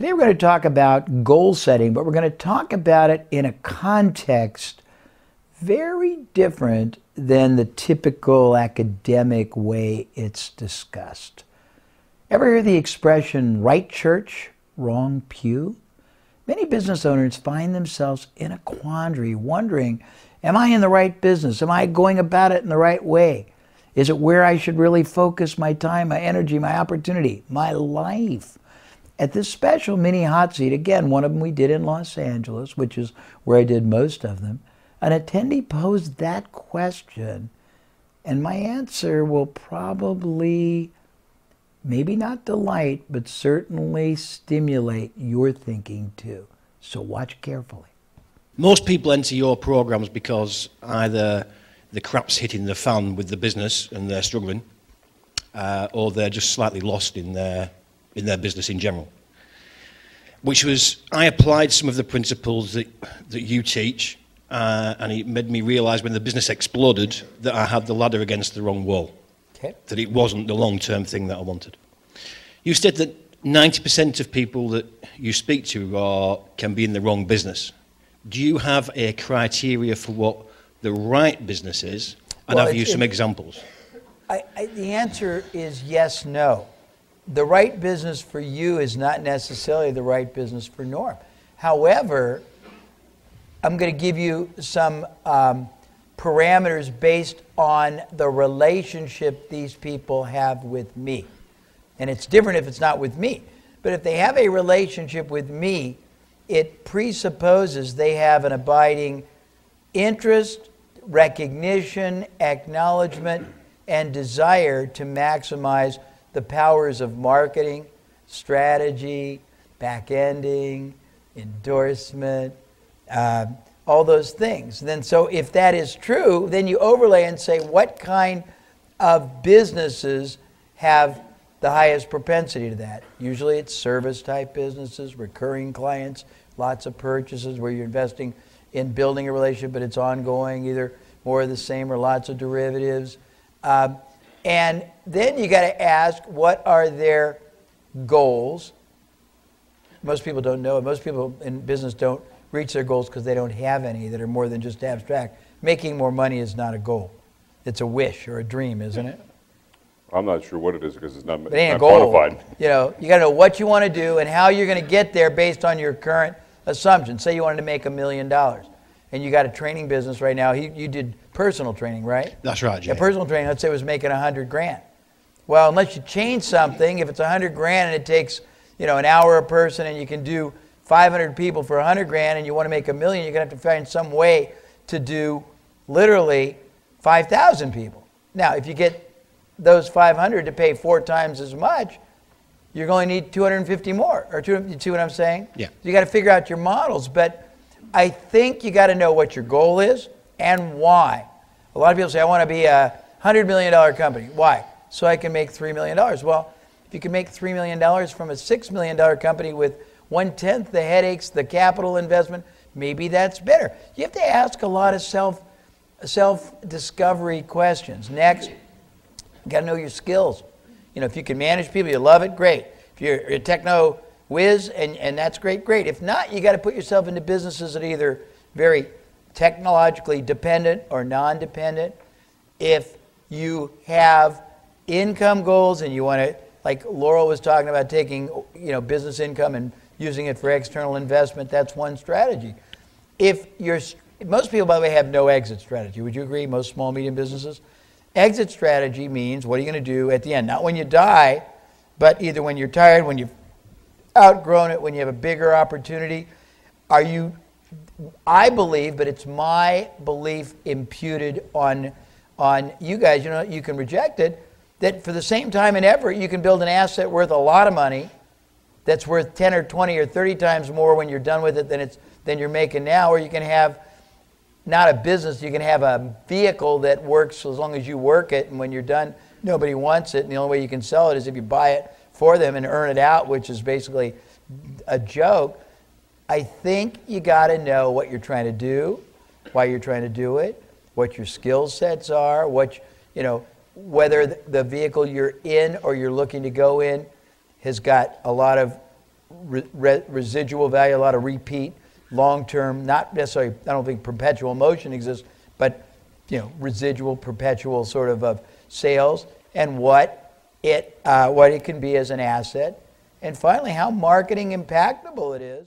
Today we're going to talk about goal setting, but we're going to talk about it in a context very different than the typical academic way it's discussed. Ever hear the expression, right church, wrong pew? Many business owners find themselves in a quandary, wondering, am I in the right business? Am I going about it in the right way? Is it where I should really focus my time, my energy, my opportunity, my life? At this special mini hot seat, again, one of them we did in Los Angeles, which is where I did most of them, an attendee posed that question, and my answer will probably, maybe not delight, but certainly stimulate your thinking too. So watch carefully. Most people enter your programs because either the crap's hitting the fan with the business and they're struggling, or they're just slightly lost in their business in general. I applied some of the principles that you teach, and it made me realise when the business exploded that I had the ladder against the wrong wall. Okay. That it wasn't the long-term thing that I wanted. You said that 90% of people that you speak to can be in the wrong business. Do you have a criteria for what the right business is? And have you some examples? The answer is yes, no. The right business for you is not necessarily the right business for Norm. However, I'm going to give you some parameters based on the relationship these people have with me. And it's different if it's not with me. But if they have a relationship with me, it presupposes they have an abiding interest, recognition, acknowledgement, and desire to maximize the powers of marketing, strategy, back-ending, endorsement, all those things. And then so if that is true, then you overlay and say what kind of businesses have the highest propensity to that. Usually it's service-type businesses, recurring clients, lots of purchases where you're investing in building a relationship, but it's ongoing, either more of the same or lots of derivatives. And then you got to ask, what are their goals? Most people don't know it. Most people in business don't reach their goals because they don't have any that are more than just abstract. Making more money is not a goal. It's a wish or a dream, isn't it? I'm not sure what it is because it's not quantified. You know, you got to know what you want to do and how you're going to get there based on your current assumptions. Say you wanted to make $1 million, and you got a training business right now. You did personal training, right? That's right, Jay. Yeah, personal training, let's say, was making $100,000. Well, unless you change something, if it's $100,000 and it takes, an hour a person, and you can do 500 people for $100,000, and you want to make $1 million, you're going to have to find some way to do literally 5,000 people. Now, if you get those 500 to pay 4 times as much, you're going to need 250 more. Or you see what I'm saying? Yeah. You got to figure out your models, but I think you got to know what your goal is and why. A lot of people say, I want to be a $100 million company. Why? So I can make $3 million. Well, if you can make $3 million from a $6 million company with 1/10 the headaches, the capital investment, maybe that's better. You have to ask a lot of self-discovery questions. Next, you got to know your skills. If you can manage people, you love it, great. If you're a techno whiz, and that's great, great. If not, you got to put yourself into businesses that are either very technologically dependent or non-dependent. If you have income goals and you want to, like Laurel was talking about, taking business income and using it for external investment, that's one strategy. Most people, by the way, have no exit strategy. Would you agree? Most small, medium businesses? Exit strategy means what are you going to do at the end? Not when you die, but either when you're tired, when you've outgrown it, when you have a bigger opportunity. I believe, but it's my belief imputed on you guys, you can reject it, that for the same time and effort, you can build an asset worth a lot of money that's worth 10 or 20 or 30 times more when you're done with it than you're making now, or you can have not a business, you can have a vehicle that works as long as you work it, and when you're done, nobody wants it, and the only way you can sell it is if you buy it for them and earn it out, which is basically a joke. I think you got to know what you're trying to do, why you're trying to do it, what your skill sets are, whether the vehicle you're in or you're looking to go in has got a lot of residual value, a lot of repeat, long-term, not necessarily, I don't think perpetual motion exists, but residual, perpetual sort of sales, and what it can be as an asset. And finally, how marketing impactable it is.